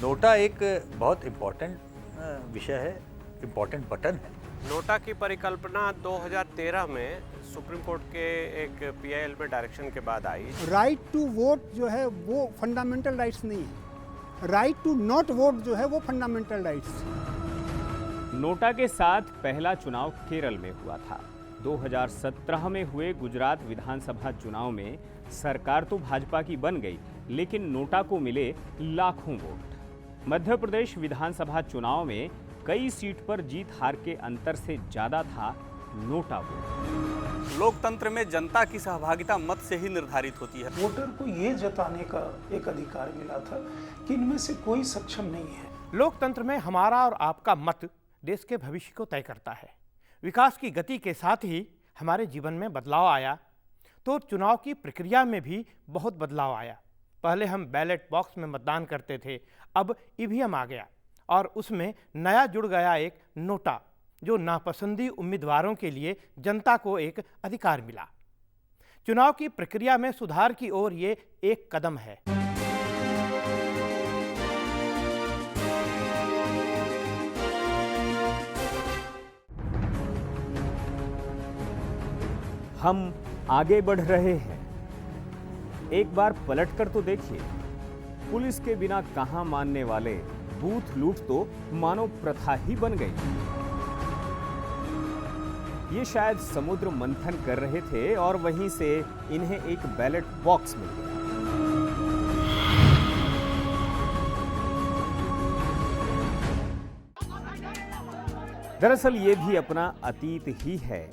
NOTA एक बहुत important विषय है, इम्पोर्टेंट बटन है। नोटा की परिकल्पना 2013 में सुप्रीम कोर्ट के एक पीआईएल में डायरेक्शन के बाद आई। राइट टू वोट जो है वो फंडामेंटल राइट्स नहीं है, राइट टू नॉट वोट जो है वो फंडामेंटल राइट्स। नोटा के साथ पहला चुनाव केरल में हुआ था। 2017 में हुए गुजरात विधानसभा चुनाव में सरकार तो भाजपा की बन गई, लेकिन नोटा को मिले लाखों वोट। मध्य प्रदेश विधानसभा चुनाव में कई सीट पर जीत हार के अंतर से ज्यादा था नोटा वोट। लोकतंत्र में जनता की सहभागिता मत से ही निर्धारित होती है। वोटर को ये जताने का एक अधिकार मिला था कि इनमें से कोई सक्षम नहीं है। लोकतंत्र में हमारा और आपका मत देश के भविष्य को तय करता है। विकास की गति के साथ ही हमारे जीवन में बदलाव आया, तो चुनाव की प्रक्रिया में भी बहुत बदलाव आया। पहले हम बैलेट बॉक्स में मतदान करते थे, अब ईवीएम आ गया और उसमें नया जुड़ गया एक नोटा, जो नापसंदी उम्मीदवारों के लिए जनता को एक अधिकार मिला। चुनाव की प्रक्रिया में सुधार की ओर ये एक कदम है। हम आगे बढ़ रहे हैं। एक बार पलटकर तो देखिए, पुलिस के बिना कहां मानने वाले बूथ लूट तो मानव प्रथा ही बन गई। ये शायद समुद्र मंथन कर रहे थे और वहीं से इन्हें एक बैलेट बॉक्स मिल गया। दरअसल ये भी अपना अतीत ही है,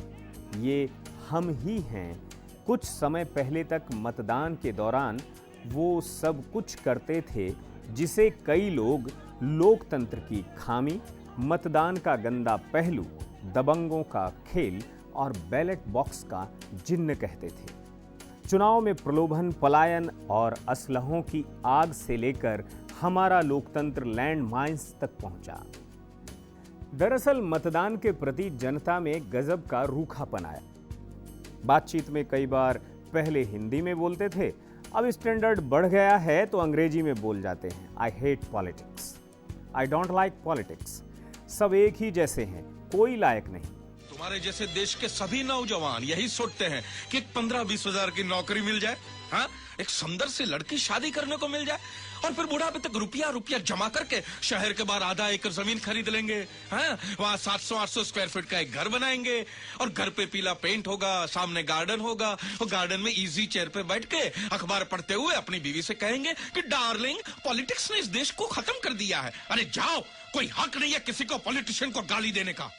ये हम ही हैं। कुछ समय पहले तक मतदान के दौरान वो सब कुछ करते थे जिसे कई लोग लोकतंत्र की खामी, मतदान का गंदा पहलू, दबंगों का खेल और बैलेट बॉक्स का जिन्न कहते थे। चुनाव में प्रलोभन, पलायन और असलहों की आग से लेकर हमारा लोकतंत्र लैंड माइंस तक पहुंचा। दरअसल मतदान के प्रति जनता में गजब का रूखापन आया। बातचीत में कई बार पहले हिंदी में बोलते थे, अब स्टैंडर्ड बढ़ गया है तो अंग्रेजी में बोल जाते हैं। I hate politics, I don't like politics. सब एक ही जैसे हैं, कोई लायक नहीं। तुम्हारे जैसे देश के सभी नौजवान यही सोचते हैं कि 15-20 हजार की नौकरी मिल जाए, हाँ, एक सुंदर सी लड़की शादी करने को मिल जाए और फिर बुढ़ापे तक रुपया जमा करके शहर के बाहर आधा एकड़ जमीन खरीद लेंगे, हाँ, वहाँ 700-800 स्क्वायर फीट का एक घर बनाएंगे और घर पे पीला पेंट होगा, सामने गार्डन होगा और गार्डन में इजी चेयर पे बैठ के अखबार पढ़ते हुए अपनी बीवी से कहेंगे कि डार्लिंग, पॉलिटिक्स ने इस देश को खत्म कर दिया है। अरे जाओ, कोई हक नहीं है किसी को पॉलिटिशियन को गाली देने का।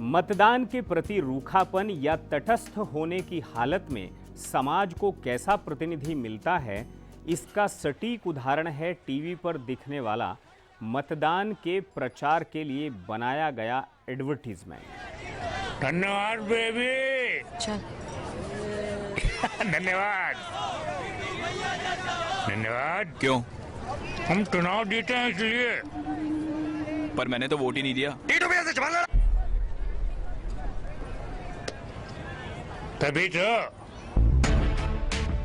मतदान के प्रति रूखापन या तटस्थ होने की हालत में समाज को कैसा प्रतिनिधि मिलता है, इसका सटीक उदाहरण है टीवी पर दिखने वाला मतदान के प्रचार के लिए बनाया गया एडवर्टीजमेंट। धन्यवाद बेबी। चल। धन्यवाद। धन्यवाद। क्यों? हम चुनाव जीते हैं इसलिए। पर मैंने तो वोट ही नहीं दिया। तभी तो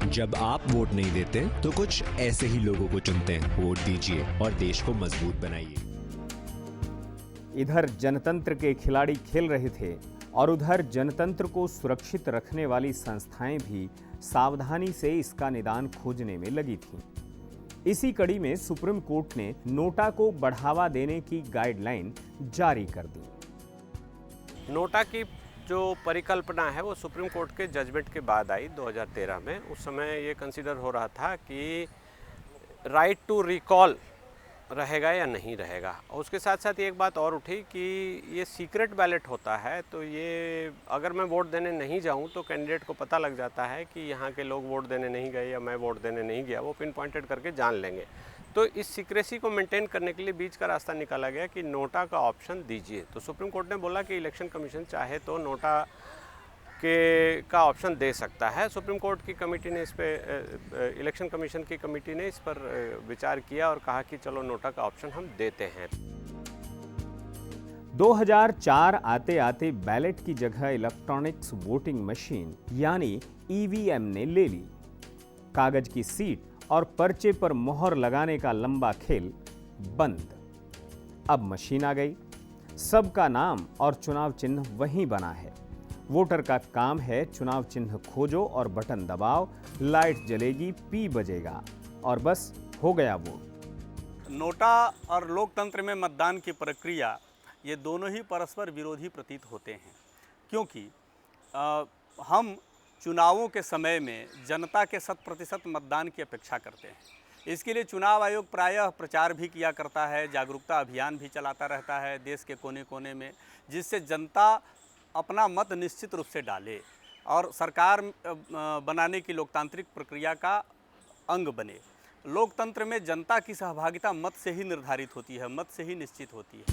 जब आप वोट नहीं देते तो कुछ ऐसे ही लोगों को चुनते हैं। वोट दीजिए और देश को मजबूत बनाइए। इधर जनतंत्र के खिलाड़ी खेल रहे थे और उधर जनतंत्र को सुरक्षित रखने वाली संस्थाएं भी सावधानी से इसका निदान खोजने में लगी थीं। इसी कड़ी में सुप्रीम कोर्ट ने नोटा को बढ़ावा देने की गाइडलाइन जारी कर दी। नोटा की जो परिकल्पना है वो सुप्रीम कोर्ट के जजमेंट के बाद आई 2013 में। उस समय ये कंसीडर हो रहा था कि राइट टू रिकॉल रहेगा या नहीं रहेगा। और उसके साथ साथ एक बात और उठी कि ये सीक्रेट बैलेट होता है, तो ये अगर मैं वोट देने नहीं जाऊं तो कैंडिडेट को पता लग जाता है कि यहाँ के लोग वोट देने नहीं गए या मैं वोट देने नहीं गया, वो पिन पॉइंटेड करके जान लेंगे। तो इस सीक्रेसी को मेंटेन करने के लिए बीच का रास्ता निकाला गया कि नोटा का ऑप्शन दीजिए। तो सुप्रीम कोर्ट ने बोला कि इलेक्शन कमीशन चाहे तो नोटा का ऑप्शन दे सकता है। सुप्रीम कोर्ट की कमेटी ने इस पर, इलेक्शन कमीशन की कमेटी ने इस पर विचार किया और कहा कि चलो नोटा का ऑप्शन हम देते हैं। 2004 आते आते बैलेट की जगह इलेक्ट्रॉनिक्स वोटिंग मशीन यानी ईवीएम ने ले ली। कागज की सीट और पर्चे पर मोहर लगाने का लंबा खेल बंद। अब मशीन आ गई, सबका नाम और चुनाव चिन्ह वहीं बना है। वोटर का काम है चुनाव चिन्ह खोजो और बटन दबाओ, लाइट जलेगी, पी बजेगा और बस हो गया वोट। नोटा और लोकतंत्र में मतदान की प्रक्रिया, ये दोनों ही परस्पर विरोधी प्रतीत होते हैं, क्योंकि हम चुनावों के समय में जनता के 100% मतदान की अपेक्षा करते हैं। इसके लिए चुनाव आयोग प्रायः प्रचार भी किया करता है, जागरूकता अभियान भी चलाता रहता है देश के कोने कोने में, जिससे जनता अपना मत निश्चित रूप से डाले और सरकार बनाने की लोकतांत्रिक प्रक्रिया का अंग बने। लोकतंत्र में जनता की सहभागिता मत से ही निर्धारित होती है, मत से ही निश्चित होती है।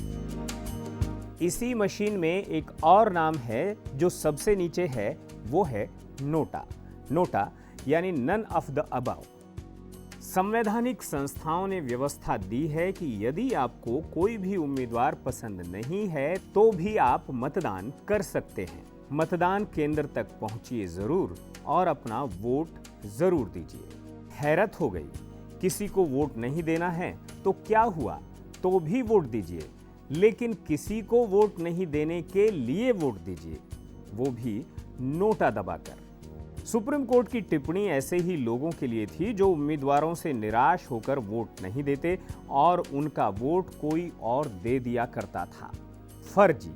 इसी मशीन में एक और नाम है जो सबसे नीचे है, वो है नोटा। नोटा यानी नन ऑफ द अबव। संवैधानिक संस्थाओं ने व्यवस्था दी है कि यदि आपको कोई भी उम्मीदवार पसंद नहीं है तो भी आप मतदान कर सकते हैं। मतदान केंद्र तक पहुंचिए जरूर और अपना वोट जरूर दीजिए। हैरत हो गई, किसी को वोट नहीं देना है तो क्या हुआ, तो भी वोट दीजिए, लेकिन किसी को वोट नहीं देने के लिए वोट दीजिए, वो भी नोटा दबाकर। सुप्रीम कोर्ट की टिप्पणी ऐसे ही लोगों के लिए थी जो उम्मीदवारों से निराश होकर वोट नहीं देते और उनका वोट कोई और दे दिया करता था। फर्जी।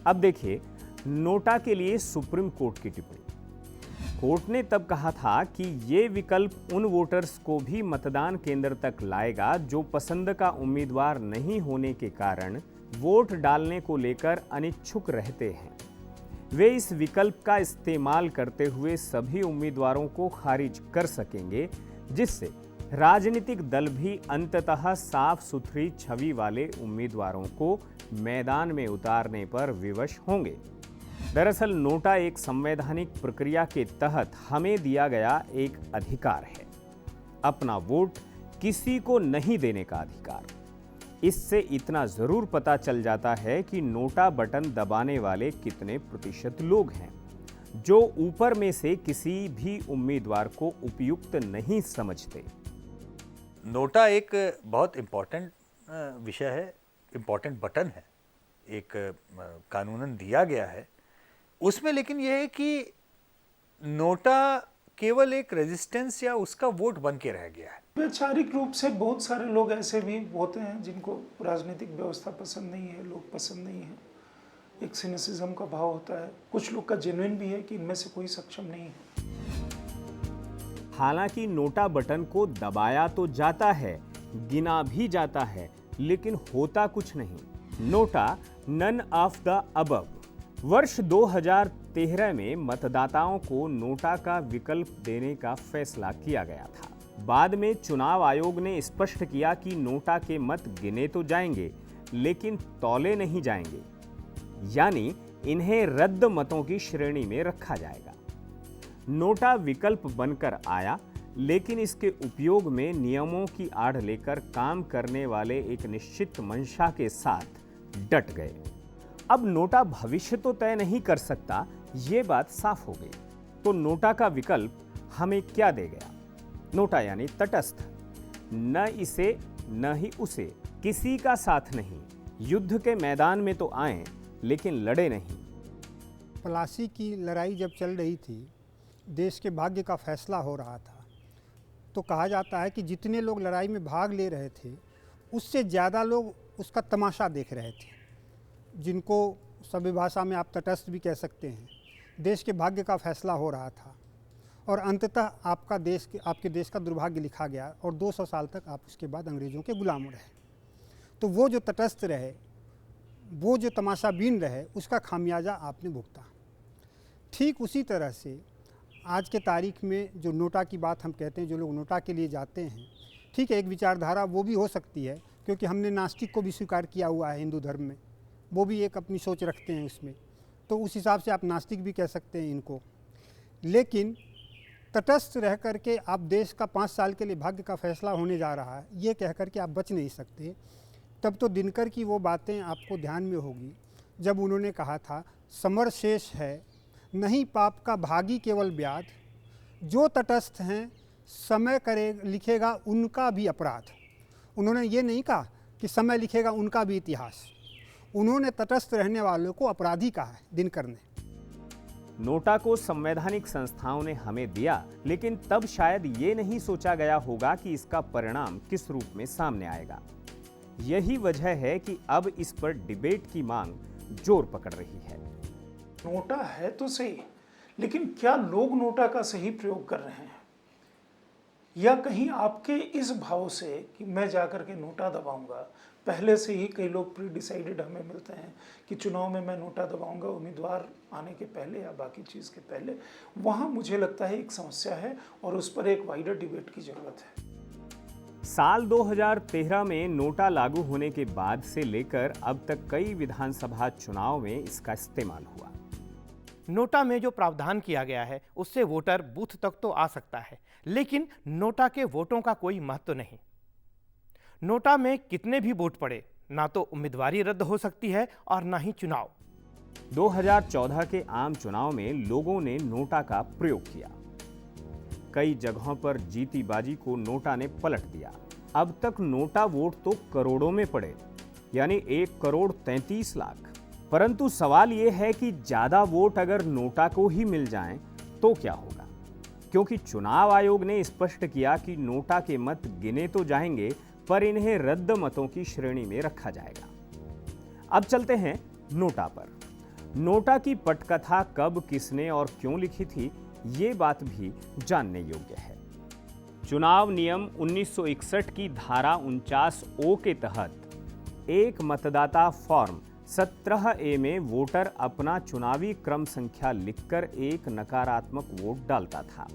अब देखिए नोटा के लिए सुप्रीम कोर्ट की टिप्पणी। कोर्ट ने तब कहा था कि ये विकल्प उन वोटर्स को भी मतदान केंद्र तक लाएगा जो पसंद का उम्मीदवार नहीं होने के कारण वोट डालने को लेकर अनिच्छुक रहते हैं। वे इस विकल्प का इस्तेमाल करते हुए सभी उम्मीदवारों को खारिज कर सकेंगे, जिससे राजनीतिक दल भी अंततः साफ सुथरी छवि वाले उम्मीदवारों को मैदान में उतारने पर विवश होंगे। दरअसल नोटा एक संवैधानिक प्रक्रिया के तहत हमें दिया गया एक अधिकार है, अपना वोट किसी को नहीं देने का अधिकार। इससे इतना जरूर पता चल जाता है कि नोटा बटन दबाने वाले कितने प्रतिशत लोग हैं जो ऊपर में से किसी भी उम्मीदवार को उपयुक्त नहीं समझते। नोटा एक बहुत इम्पॉर्टेंट विषय है, इम्पॉर्टेंट बटन है, एक कानूनन दिया गया है उसमें, लेकिन यह है कि नोटा केवल एक रेजिस्टेंस या उसका वोट बन के रह गया है। वैचारिक रूप से बहुत सारे लोग ऐसे भी होते हैं जिनको राजनीतिक व्यवस्था पसंद नहीं है, लोग पसंद नहीं है, एक सिनिसिज्म का भाव होता है। कुछ लोग का जेन्युइन भी है कि इनमें से कोई सक्षम नहीं है। हालांकि नोटा बटन को दबाया तो जाता है, गिना भी जाता है, लेकिन होता कुछ नहीं। NOTA none of the above. वर्ष 2013 में मतदाताओं को नोटा का विकल्प देने का फैसला किया गया था। बाद में चुनाव आयोग ने स्पष्ट किया कि नोटा के मत गिने तो जाएंगे लेकिन तौले नहीं जाएंगे, यानी इन्हें रद्द मतों की श्रेणी में रखा जाएगा। नोटा विकल्प बनकर आया, लेकिन इसके उपयोग में नियमों की आड़ लेकर काम करने वाले एक निश्चित मंशा के साथ डट गए। अब नोटा भविष्य तो तय नहीं कर सकता, ये बात साफ हो गई। तो नोटा का विकल्प हमें क्या दे गया? नोटा यानी तटस्थ, न इसे न ही उसे, किसी का साथ नहीं, युद्ध के मैदान में तो आए लेकिन लड़े नहीं। प्लासी की लड़ाई जब चल रही थी, देश के भाग्य का फैसला हो रहा था, तो कहा जाता है कि जितने लोग लड़ाई में भाग ले रहे थे उससे ज़्यादा लोग उसका तमाशा देख रहे थे, जिनको सभ्य भाषा में आप तटस्थ भी कह सकते हैं। देश के भाग्य का फैसला हो रहा था और अंततः आपके देश का दुर्भाग्य लिखा गया और 200 साल तक आप उसके बाद अंग्रेज़ों के गुलाम रहे। तो वो जो तटस्थ रहे, वो जो तमाशाबीन रहे, उसका खामियाजा आपने भुगता। ठीक उसी तरह से आज के तारीख में जो नोटा की बात हम कहते हैं, जो लोग नोटा के लिए जाते हैं, ठीक है, एक विचारधारा वो भी हो सकती है, क्योंकि हमने नास्तिक को भी स्वीकार किया हुआ है हिंदू धर्म में, वो भी एक अपनी सोच रखते हैं उसमें, तो उस हिसाब से आप नास्तिक भी कह सकते हैं इनको। लेकिन तटस्थ रह करके आप देश का 5 साल के लिए भाग्य का फैसला होने जा रहा है, ये कह करके आप बच नहीं सकते। तब तो दिनकर की वो बातें आपको ध्यान में होगी जब उन्होंने कहा था, समर शेष है नहीं पाप का भागी केवल ब्याध, जो तटस्थ हैं समय लिखेगा उनका भी अपराध। उन्होंने ये नहीं कहा कि समय लिखेगा उनका भी इतिहास। उन्होंने तटस्थ रहने वालों को अपराधी कहा है दिनकर ने। नोटा को संवैधानिक संस्थाओं ने हमें दिया, लेकिन तब शायद ये नहीं सोचा गया होगा कि इसका परिणाम किस रूप में सामने आएगा। यही वजह है कि अब इस पर डिबेट की मांग जोर पकड़ रही है। नोटा है तो सही, लेकिन क्या लोग नोटा का सही प्रयोग कर रहे हैं, या कहीं आपके इस भाव से कि मैं जाकर के नोटा दबाऊंगा, पहले से ही कई लोग प्री डिसाइडेड हमें मिलते हैं कि चुनाव में मैं नोटा दबाऊंगा उम्मीदवार आने के पहले या बाकी चीज़ के पहले, वहाँ मुझे लगता है एक समस्या है और उस पर एक वाइडर डिबेट की ज़रूरत है। साल 2013 में नोटा लागू होने के बाद से लेकर अब तक कई विधानसभा चुनाव में इसका इस्तेमाल हुआ। नोटा में जो प्रावधान किया गया है उससे वोटर बूथ तक तो आ सकता है, लेकिन नोटा के वोटों का कोई महत्व नहीं। नोटा में कितने भी वोट पड़े, ना तो उम्मीदवारी रद्द हो सकती है और ना ही चुनाव। 2014 के आम चुनाव में लोगों ने नोटा का प्रयोग किया। कई जगहों पर जीती बाजी को नोटा ने पलट दिया। अब तक नोटा वोट तो करोड़ों में पड़े, यानी 1,33,00,000। परंतु सवाल यह है कि ज्यादा वोट अगर नोटा को ही मिल जाएं तो क्या होगा, क्योंकि चुनाव आयोग ने स्पष्ट किया कि नोटा के मत गिने तो जाएंगे, पर इन्हें रद्द मतों की श्रेणी में रखा जाएगा। अब चलते हैं नोटा पर। नोटा की पटकथा कब, किसने और क्यों लिखी थी, ये बात भी जानने योग्य है। चुनाव नियम 1961 की धारा 49(ओ) के तहत एक मतदाता फॉर्म 17(ए) में वोटर अपना चुनावी क्रम संख्या लिखकर एक नकारात्मक वोट डालता था।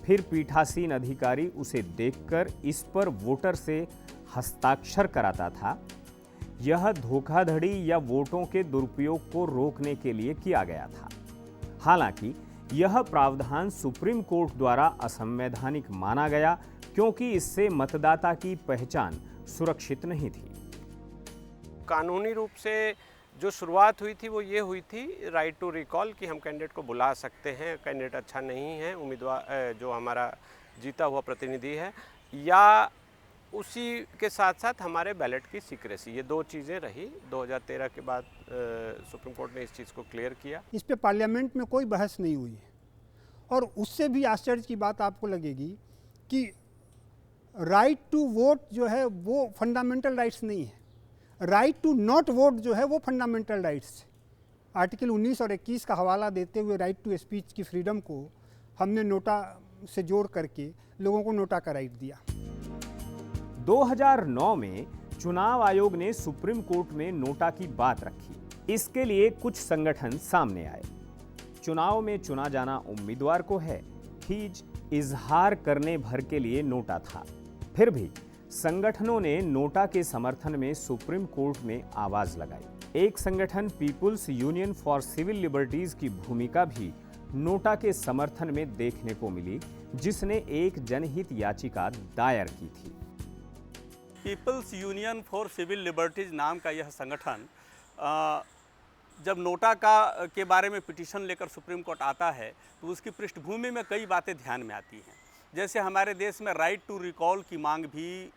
फिर पीठासीन अधिकारी उसे देखकर इस पर वोटर से हस्ताक्षर कराता था। यह धोखाधड़ी या वोटों के दुरुपयोग को रोकने के लिए किया गया था। हालांकि यह प्रावधान सुप्रीम कोर्ट द्वारा असंवैधानिक माना गया, क्योंकि इससे मतदाता की पहचान सुरक्षित नहीं थी। कानूनी रूप से जो शुरुआत हुई थी वो ये हुई थी राइट टू रिकॉल, कि हम कैंडिडेट को बुला सकते हैं, कैंडिडेट अच्छा नहीं है, उम्मीदवार जो हमारा जीता हुआ प्रतिनिधि है, या उसी के साथ साथ हमारे बैलेट की सीक्रेसी। ये दो चीज़ें रही। 2013 के बाद सुप्रीम कोर्ट ने इस चीज़ को क्लियर किया। इस पे पार्लियामेंट में कोई बहस नहीं हुई है। और उससे भी आश्चर्य की बात आपको लगेगी कि राइट टू वोट जो है वो फंडामेंटल राइट्स नहीं है, राइट टू नॉट वोट जो है वो फंडामेंटल राइट्स। आर्टिकल 19 और 21 का हवाला देते हुए राइट टू स्पीच की फ्रीडम को हमने नोटा से जोड़ करके लोगों को नोटा का राइट दिया। 2009 में चुनाव आयोग ने सुप्रीम कोर्ट में नोटा की बात रखी। इसके लिए कुछ संगठन सामने आए। चुनाव में चुना जाना उम्मीदवार को है, खींच इजहार करने भर के लिए नोटा था। फिर भी संगठनों ने नोटा के समर्थन में सुप्रीम कोर्ट में आवाज लगाई। एक संगठन people's union for civil liberties की भूमिका भी नोटा के समर्थन में देखने को मिली, जिसने एक जनहित याचिका दायर की थी। People's union for civil liberties नाम का यह संगठन जब नोटा के बारे में पिटीशन लेकर सुप्रीम कोर्ट आता है तो उसकी पृष्ठभूमि में कई बातें ध्यान में आती हैं। जैसे हमारे देश में राइट टू रिकॉल की मांग भी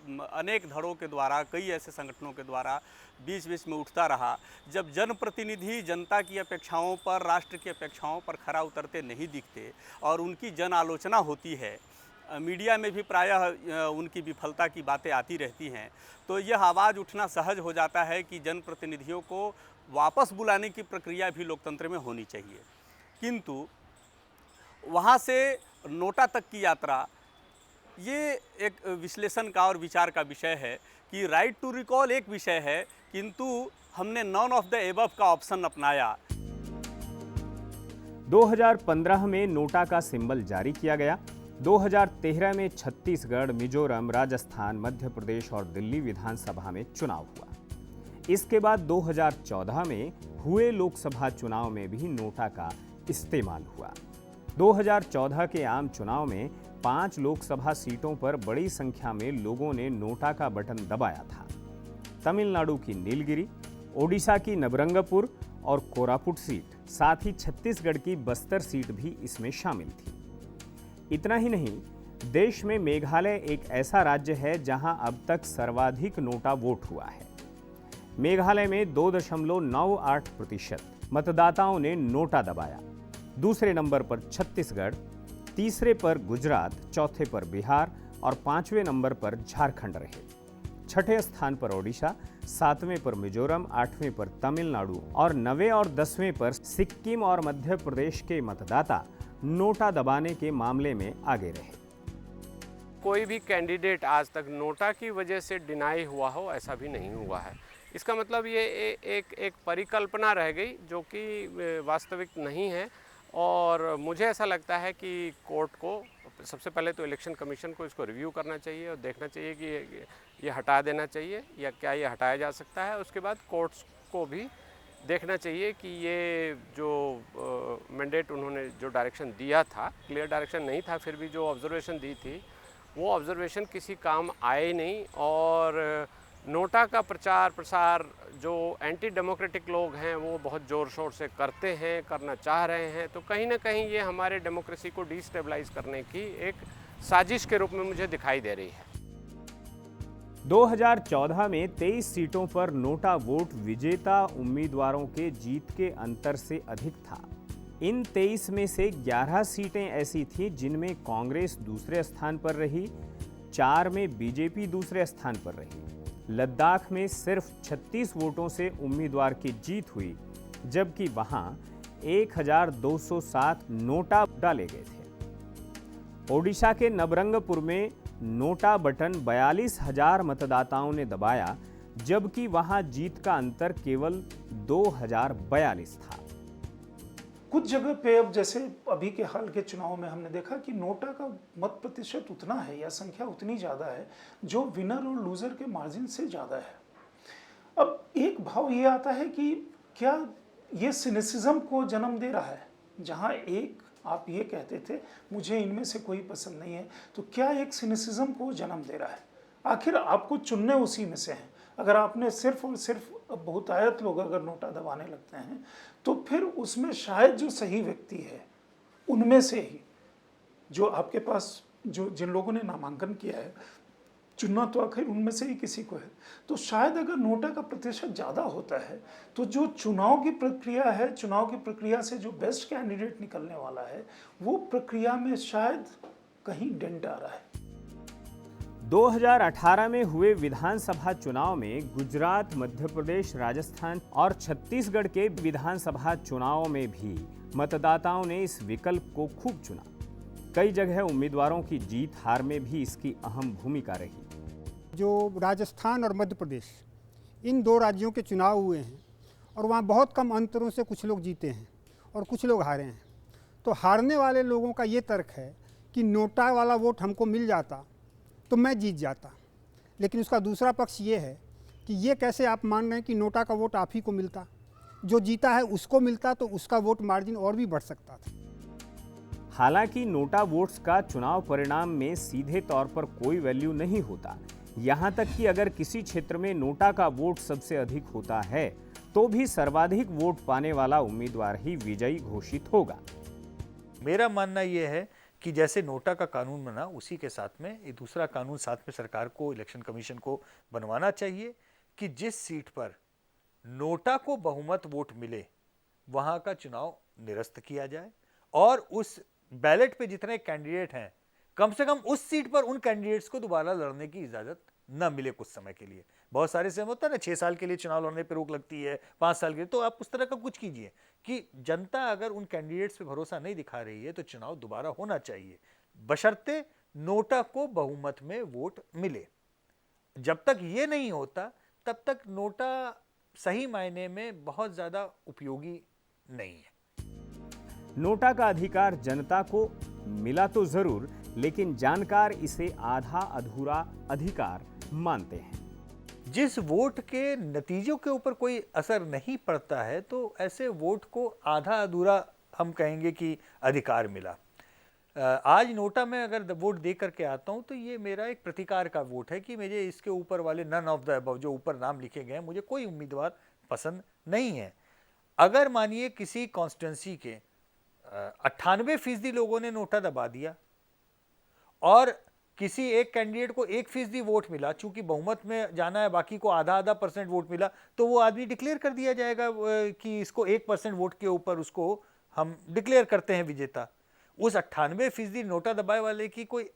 अनेक धड़ों के द्वारा, कई ऐसे संगठनों के द्वारा बीच बीच में उठता रहा। जब जनप्रतिनिधि जनता की अपेक्षाओं पर, राष्ट्र की अपेक्षाओं पर खरा उतरते नहीं दिखते और उनकी जन आलोचना होती है, मीडिया में भी प्रायः उनकी विफलता की बातें आती रहती हैं, तो यह आवाज़ उठना सहज हो जाता है कि जनप्रतिनिधियों को वापस बुलाने की प्रक्रिया भी लोकतंत्र में होनी चाहिए। किंतु वहाँ से नोटा तक की यात्रा, ये एक विश्लेषण का और विचार का विषय है कि राइट टू रिकॉल एक विषय है, किंतु हमने नॉन ऑफ द एबव का ऑप्शन अपनाया। 2015 में नोटा का सिंबल जारी किया गया। 2013 में छत्तीसगढ़, मिजोरम, राजस्थान, मध्य प्रदेश और दिल्ली विधानसभा में चुनाव हुआ। इसके बाद 2014 में हुए लोकसभा चुनाव में भी नोटा का इस्तेमाल हुआ। 2014 के आम चुनाव में 5 लोकसभा सीटों पर बड़ी संख्या में लोगों ने नोटा का बटन दबाया था। तमिलनाडु की नीलगिरी, ओडिशा की नबरंगपुर और कोरापुट सीट, साथ ही छत्तीसगढ़ की बस्तर सीट भी इसमें शामिल थी। इतना ही नहीं, देश में मेघालय एक ऐसा राज्य है जहां अब तक सर्वाधिक नोटा वोट हुआ है। मेघालय में 2.98% मतदाताओं ने नोटा दबाया। दूसरे नंबर पर छत्तीसगढ़, तीसरे पर गुजरात, चौथे पर बिहार और 5वें नंबर पर झारखंड रहे। छठे स्थान पर ओडिशा, 7वें पर मिजोरम, 8वें पर तमिलनाडु और 9वें और 10वें पर सिक्किम और मध्य प्रदेश के मतदाता नोटा दबाने के मामले में आगे रहे। कोई भी कैंडिडेट आज तक नोटा की वजह से डिनाई हुआ हो, ऐसा भी नहीं हुआ है। इसका मतलब ये एक परिकल्पना रह गई जो कि वास्तविक नहीं है। और मुझे ऐसा लगता है कि कोर्ट को सबसे पहले तो इलेक्शन कमीशन को इसको रिव्यू करना चाहिए और देखना चाहिए कि ये हटा देना चाहिए या क्या ये हटाया जा सकता है। उसके बाद कोर्ट्स को भी देखना चाहिए कि ये जो मैंडेट उन्होंने जो डायरेक्शन दिया था, क्लियर डायरेक्शन नहीं था, फिर भी जो ऑब्जर्वेशन दी थी वो ऑब्जर्वेशन किसी काम आए नहीं। और नोटा का प्रचार प्रसार जो एंटी डेमोक्रेटिक लोग हैं वो बहुत ज़ोर शोर से करते हैं, करना चाह रहे हैं, तो कहीं ना कहीं ये हमारे डेमोक्रेसी को डिस्टेबलाइज करने की एक साजिश के रूप में मुझे दिखाई दे रही है। 2014 में 23 सीटों पर नोटा वोट विजेता उम्मीदवारों के जीत के अंतर से अधिक था। इन 23 में से 11 सीटें ऐसी थीं जिनमें कांग्रेस दूसरे स्थान पर रही, 4 में बीजेपी दूसरे स्थान पर रही। लद्दाख में सिर्फ 36 वोटों से उम्मीदवार की जीत हुई, जबकि वहां 1207 नोटा डाले गए थे। ओडिशा के नबरंगपुर में नोटा बटन 42,000 मतदाताओं ने दबाया, जबकि वहां जीत का अंतर केवल 2042 था। कुछ जगह पे अब जैसे अभी के हाल के चुनाव में हमने देखा कि नोटा का मत प्रतिशत उतना है या संख्या उतनी ज़्यादा है जो विनर और लूज़र के मार्जिन से ज़्यादा है। अब एक भाव ये आता है कि क्या ये सिनिसिज्म को जन्म दे रहा है, जहाँ एक आप ये कहते थे मुझे इनमें से कोई पसंद नहीं है, तो क्या एक सिनिसिज्म को जन्म दे रहा है? आखिर आपको चुनने उसी में से हैं। अगर आपने सिर्फ और सिर्फ बहुतायत लोग अगर नोटा दबाने लगते हैं तो फिर उसमें शायद जो सही व्यक्ति है उनमें से ही जो आपके पास जो जिन लोगों ने नामांकन किया है, चुनना तो आखिर उनमें से ही किसी को है। तो शायद अगर नोटा का प्रतिशत ज़्यादा होता है तो जो चुनाव की प्रक्रिया है, चुनाव की प्रक्रिया से जो बेस्ट कैंडिडेट निकलने वाला है वो प्रक्रिया में शायद कहीं डेंट आ रहा है। 2018 में हुए विधानसभा चुनाव में गुजरात, मध्य प्रदेश, राजस्थान और छत्तीसगढ़ के विधानसभा चुनावों में भी मतदाताओं ने इस विकल्प को खूब चुना। कई जगह उम्मीदवारों की जीत हार में भी इसकी अहम भूमिका रही। जो राजस्थान और मध्य प्रदेश इन दो राज्यों के चुनाव हुए हैं और वहाँ बहुत कम अंतरों से कुछ लोग जीते हैं और कुछ लोग हारे हैं। तो हारने वाले लोगों का ये तर्क है कि नोटा वाला वोट हमको मिल जाता तो मैं जीत जाता। लेकिन उसका दूसरा पक्ष ये है कि ये कैसे आप मान रहे हैं कि नोटा का वोट आप ही को मिलता, जो जीता है उसको मिलता तो उसका वोट मार्जिन और भी बढ़ सकता था। हालांकि नोटा वोट्स का चुनाव परिणाम में सीधे तौर पर कोई वैल्यू नहीं होता। यहां तक कि अगर किसी क्षेत्र में नोटा का वोट सबसे अधिक होता है तो भी सर्वाधिक वोट पाने वाला उम्मीदवार ही विजयी घोषित होगा। मेरा मानना यह है कि जैसे नोटा का कानून बना उसी के साथ में ये दूसरा कानून साथ में सरकार को, इलेक्शन कमीशन को बनवाना चाहिए कि जिस सीट पर नोटा को बहुमत वोट मिले वहां का चुनाव निरस्त किया जाए और उस बैलेट पे जितने कैंडिडेट हैं कम से कम उस सीट पर उन कैंडिडेट्स को दोबारा लड़ने की इजाजत न मिले कुछ समय के लिए। बहुत सारे समय होता है ना 6 साल के लिए चुनाव लड़ने पे रोक लगती है, 5 साल के लिए, तो आप उस तरह का कुछ कीजिए कि जनता अगर उन कैंडिडेट्स पे भरोसा नहीं दिखा रही है तो चुनाव दोबारा होना चाहिए, बशर्ते नोटा को बहुमत में वोट मिले। जब तक ये नहीं होता तब तक नोटा सही मायने में बहुत ज्यादा उपयोगी नहीं है। नोटा का अधिकार जनता को मिला तो जरूर, लेकिन जानकार इसे आधा अधूरा अधिकार मानते हैं। जिस वोट के नतीजों के ऊपर कोई असर नहीं पड़ता है तो ऐसे वोट को आधा अधूरा हम कहेंगे कि अधिकार मिला। आज नोटा में अगर वोट दे करके आता हूं तो ये मेरा एक प्रतिकार का वोट है कि मुझे इसके ऊपर वाले नन ऑफ द अबव जो ऊपर नाम लिखे गए हैं मुझे कोई उम्मीदवार पसंद नहीं है। अगर मानिए किसी कॉन्स्टिट्यूंसी के 98% लोगों ने नोटा दबा दिया और किसी एक कैंडिडेट को 1% वोट मिला, चूंकि बहुमत में जाना है, बाकी को आधा % वोट मिला, तो वो आदमी डिक्लेयर कर दिया जाएगा कि इसको 1% वोट के ऊपर उसको हम डिक्लेयर करते हैं विजेता। उस 98% नोटा दबाए वाले की कोई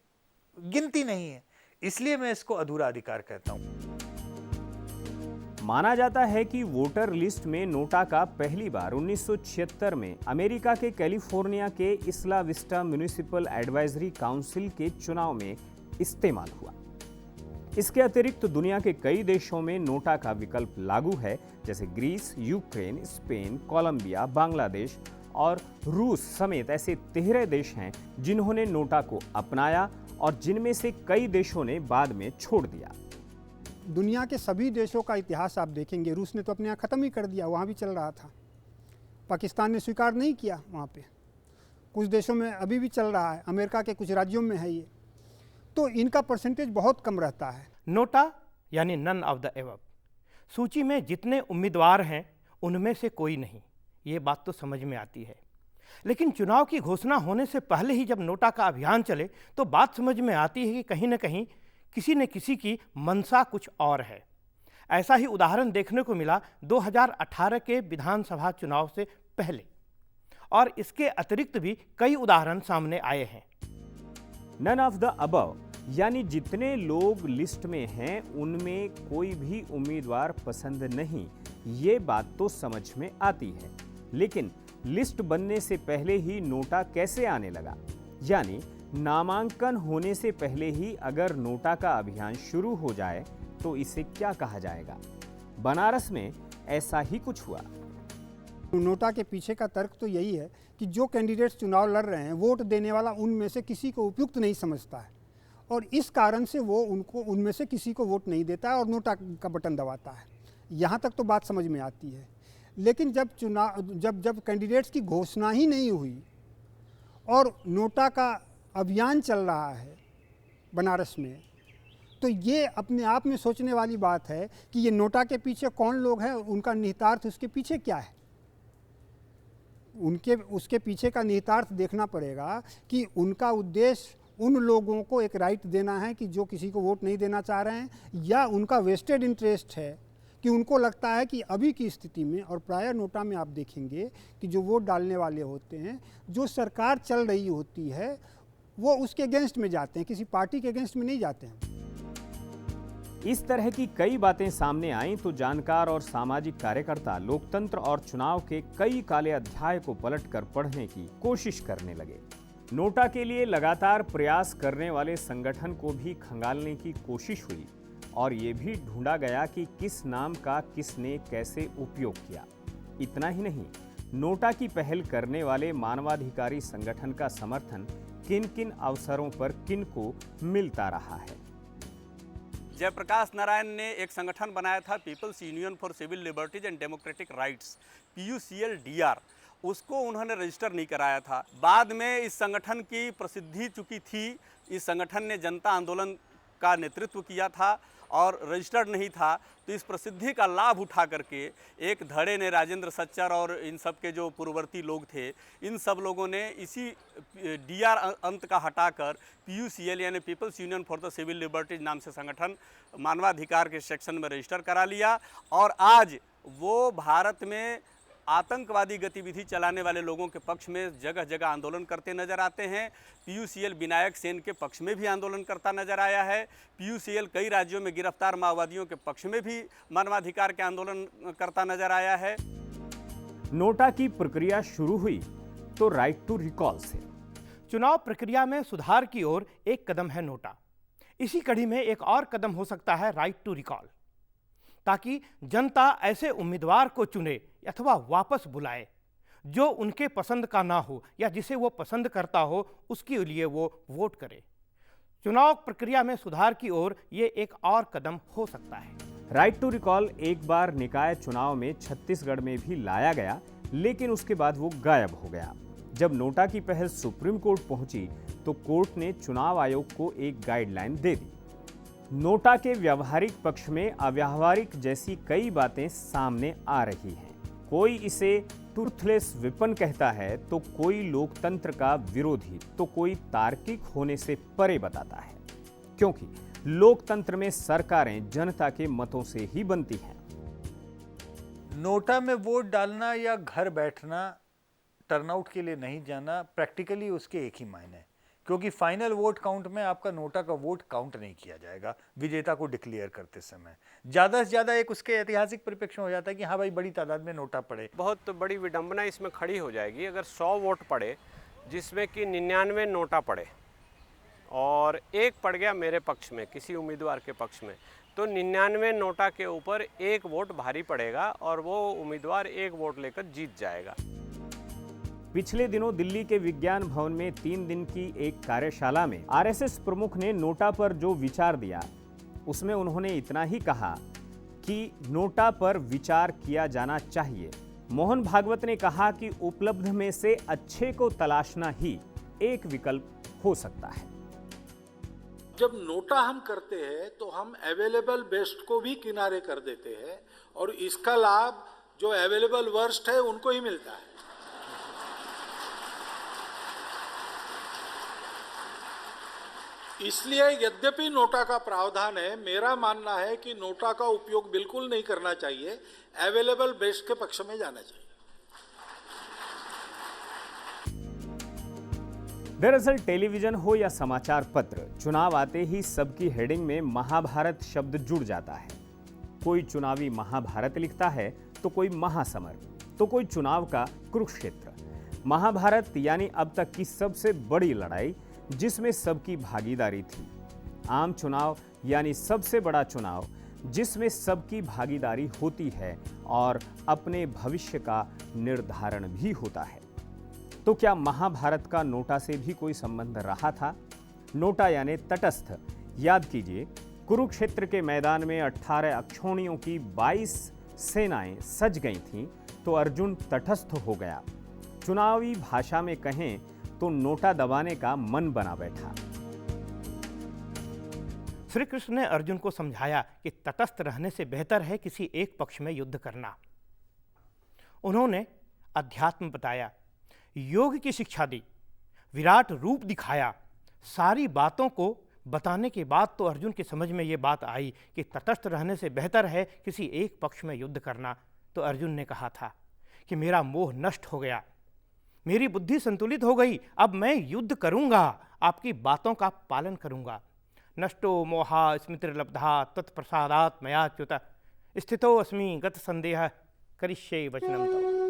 गिनती नहीं है, इसलिए मैं इसको अधूरा अधिकार कहता हूं। माना जाता है कि वोटर लिस्ट में नोटा का पहली बार 1976 में अमेरिका के कैलिफोर्निया के इसला विस्टा म्युनिसिपल एडवाइजरी काउंसिल के चुनाव में इस्तेमाल हुआ। इसके अतिरिक्त दुनिया के कई देशों में नोटा का विकल्प लागू है, जैसे Greece, Ukraine, Spain, Colombia, Bangladesh और रूस समेत ऐसे 13 देश हैं जिन्होंने नोटा को अपनाया और जिनमें से कई देशों ने बाद में छोड़ दिया। दुनिया के सभी देशों का इतिहास आप देखेंगे, रूस ने तो अपने यहाँ ख़त्म ही कर दिया, वहाँ भी चल रहा था। पाकिस्तान ने स्वीकार नहीं किया, वहाँ पे कुछ देशों में अभी भी चल रहा है, अमेरिका के कुछ राज्यों में है ये, तो इनका परसेंटेज बहुत कम रहता है। नोटा यानी नन ऑफ द एबव। सूची में जितने उम्मीदवार हैं उनमें से कोई नहीं, ये बात तो समझ में आती है। लेकिन चुनाव की घोषणा होने से पहले ही जब नोटा का अभियान चले तो बात समझ में आती है कि कहीं न कहीं किसी न किसी की मंशा कुछ और है। ऐसा ही उदाहरण देखने को मिला 2018 के विधानसभा चुनाव से पहले, और इसके अतिरिक्त भी कई उदाहरण सामने आए हैं। नन ऑफ द अबव यानी जितने लोग लिस्ट में हैं उनमें कोई भी उम्मीदवार पसंद नहीं, ये बात तो समझ में आती है। लेकिन लिस्ट बनने से पहले ही नोटा कैसे आने लगा? यानी नामांकन होने से पहले ही अगर नोटा का अभियान शुरू हो जाए तो इसे क्या कहा जाएगा? बनारस में ऐसा ही कुछ हुआ। नोटा के पीछे का तर्क तो यही है कि जो कैंडिडेट्स चुनाव लड़ रहे हैं, वोट देने वाला उनमें से किसी को उपयुक्त नहीं समझता है, और इस कारण से वो उनमें से किसी को वोट नहीं देता है और नोटा का बटन दबाता है। यहाँ तक तो बात समझ में आती है। लेकिन जब कैंडिडेट्स की घोषणा ही नहीं हुई और नोटा का अभियान चल रहा है बनारस में, तो ये अपने आप में सोचने वाली बात है कि ये नोटा के पीछे कौन लोग हैं, उनका निहितार्थ उसके पीछे क्या है। उसके पीछे का निहितार्थ देखना पड़ेगा कि उनका उद्देश्य उन लोगों को एक राइट देना है कि जो किसी को वोट नहीं देना चाह रहे हैं, या उनका वेस्टेड इंटरेस्ट है कि उनको लगता है कि अभी की स्थिति में, और प्राय नोटा में आप देखेंगे कि जो वोट डालने वाले होते हैं, जो सरकार चल रही होती है वो उसके अगेंस्ट में जाते हैं, किसी पार्टी के अगेंस्ट में नहीं जाते हैं। इस तरह की कई बातें सामने आईं तो जानकार और सामाजिक कार्यकर्ता लोकतंत्र और चुनाव के कई काले अध्याय को पलटकर पढ़ने की कोशिश करने लगे। नोटा के लिए लगातार प्रयास करने वाले संगठन को भी खंगालने की कोशिश हुई और ये भी ढूंढा गया कि किस नाम का किसने कैसे उपयोग किया। इतना ही नहीं, नोटा की पहल करने वाले मानवाधिकारी संगठन का समर्थन किन किन अवसरों पर किन को मिलता रहा है। जयप्रकाश नारायण ने एक संगठन बनाया था, people's union for civil liberties and democratic rights, PUCLDR, उसको उन्होंने रजिस्टर नहीं कराया था। बाद में इस संगठन की प्रसिद्धि चुकी थी, इस संगठन ने जनता आंदोलन का नेतृत्व किया था और रजिस्टर्ड नहीं था, तो इस प्रसिद्धि का लाभ उठा करके एक धड़े ने, राजेंद्र सच्चर और इन सब के जो पूर्ववर्ती लोग थे, इन सब लोगों ने इसी DR अंत का हटाकर PUCL यानी people's union for the civil liberties नाम से संगठन मानवाधिकार के सेक्शन में रजिस्टर करा लिया, और आज वो भारत में आतंकवादी गतिविधि चलाने वाले लोगों के पक्ष में जगह जगह आंदोलन करते नजर आते हैं। PUCL विनायक सेन के पक्ष में भी आंदोलन करता नजर आया है। PUCL कई राज्यों में गिरफ्तार माओवादियों के पक्ष में भी मानवाधिकार के आंदोलन करता नजर आया है। नोटा की प्रक्रिया शुरू हुई तो राइट टू रिकॉल से। चुनाव प्रक्रिया में सुधार की ओर एक कदम है नोटा। इसी कड़ी में एक और कदम हो सकता है राइट टू रिकॉल, ताकि जनता ऐसे उम्मीदवार को चुने अथवा वापस बुलाए जो उनके पसंद का ना हो, या जिसे वो पसंद करता हो उसके लिए वो वोट करे। चुनाव प्रक्रिया में सुधार की ओर ये एक और कदम हो सकता है। राइट टू रिकॉल एक बार निकाय चुनाव में छत्तीसगढ़ में भी लाया गया, लेकिन उसके बाद वो गायब हो गया। जब नोटा की पहल सुप्रीम कोर्ट पहुंची तो कोर्ट ने चुनाव आयोग को एक गाइडलाइन दे दी। नोटा के व्यावहारिक पक्ष में अव्यावहारिक जैसी कई बातें सामने आ रही हैं। कोई इसे टूथलेस विपन कहता है तो कोई लोकतंत्र का विरोधी तो कोई तार्किक होने से परे बताता है, क्योंकि लोकतंत्र में सरकारें जनता के मतों से ही बनती हैं। नोटा में वोट डालना या घर बैठना, टर्नआउट के लिए नहीं जाना, प्रैक्टिकली उसके एक ही मायने हैं, क्योंकि फाइनल वोट काउंट में आपका नोटा का वोट काउंट नहीं किया जाएगा विजेता को डिक्लेयर करते समय। ज़्यादा से ज़्यादा एक उसके ऐतिहासिक परिप्रेक्ष्य हो जाता है कि हाँ भाई बड़ी तादाद में नोटा पड़े। बहुत बड़ी विडंबना इसमें खड़ी हो जाएगी अगर 100 वोट पड़े जिसमें कि 99 नोटा पड़े और एक पड़ गया मेरे पक्ष में, किसी उम्मीदवार के पक्ष में, तो 99 नोटा के ऊपर एक वोट भारी पड़ेगा और वो उम्मीदवार एक वोट लेकर जीत जाएगा। पिछले दिनों दिल्ली के विज्ञान भवन में 3 दिन की एक कार्यशाला में आरएसएस प्रमुख ने नोटा पर जो विचार दिया, उसमें उन्होंने इतना ही कहा कि नोटा पर विचार किया जाना चाहिए। मोहन भागवत ने कहा कि उपलब्ध में से अच्छे को तलाशना ही एक विकल्प हो सकता है। जब नोटा हम करते हैं तो हम अवेलेबल बेस्ट को भी किनारे कर देते हैं और इसका लाभ जो अवेलेबल वर्स्ट है उनको ही मिलता है। इसलिए यद्यपि नोटा का प्रावधान है, मेरा मानना है कि नोटा का उपयोग बिल्कुल नहीं करना चाहिए, अवेलेबल बेस्ट के पक्ष में जाना चाहिए। दरअसल टेलीविजन हो या समाचार पत्र, चुनाव आते ही सबकी हेडिंग में महाभारत शब्द जुड़ जाता है। कोई चुनावी महाभारत लिखता है तो कोई महासमर, तो कोई चुनाव का कुरुक्षेत्र। महाभारत यानी अब तक की सबसे बड़ी लड़ाई जिसमें सबकी भागीदारी थी। आम चुनाव यानी सबसे बड़ा चुनाव जिसमें सबकी भागीदारी होती है और अपने भविष्य का निर्धारण भी होता है। तो क्या महाभारत का नोटा से भी कोई संबंध रहा था? नोटा यानी तटस्थ। याद कीजिए, कुरुक्षेत्र के मैदान में 18 अक्षौणियों की 22 सेनाएं सज गई थीं, तो अर्जुन तटस्थ हो गया। चुनावी भाषा में कहें तो नोटा दबाने का मन बना बैठा। श्री कृष्ण ने अर्जुन को समझाया कि तटस्थ रहने से बेहतर है किसी एक पक्ष में युद्ध करना। उन्होंने अध्यात्म बताया, योग की शिक्षा दी, विराट रूप दिखाया। सारी बातों को बताने के बाद तो अर्जुन की समझ में ये बात आई कि तटस्थ रहने से बेहतर है किसी एक पक्ष में युद्ध करना। तो अर्जुन ने कहा था कि मेरा मोह नष्ट हो गया, मेरी बुद्धि संतुलित हो गई, अब मैं युद्ध करूंगा, आपकी बातों का पालन करूंगा। नष्टो मोहा स्मृतिर्लब्धा तत्प्रसादात् मया च्युत स्थितो अस्मि गत संदेह करिष्ये वचनम तव।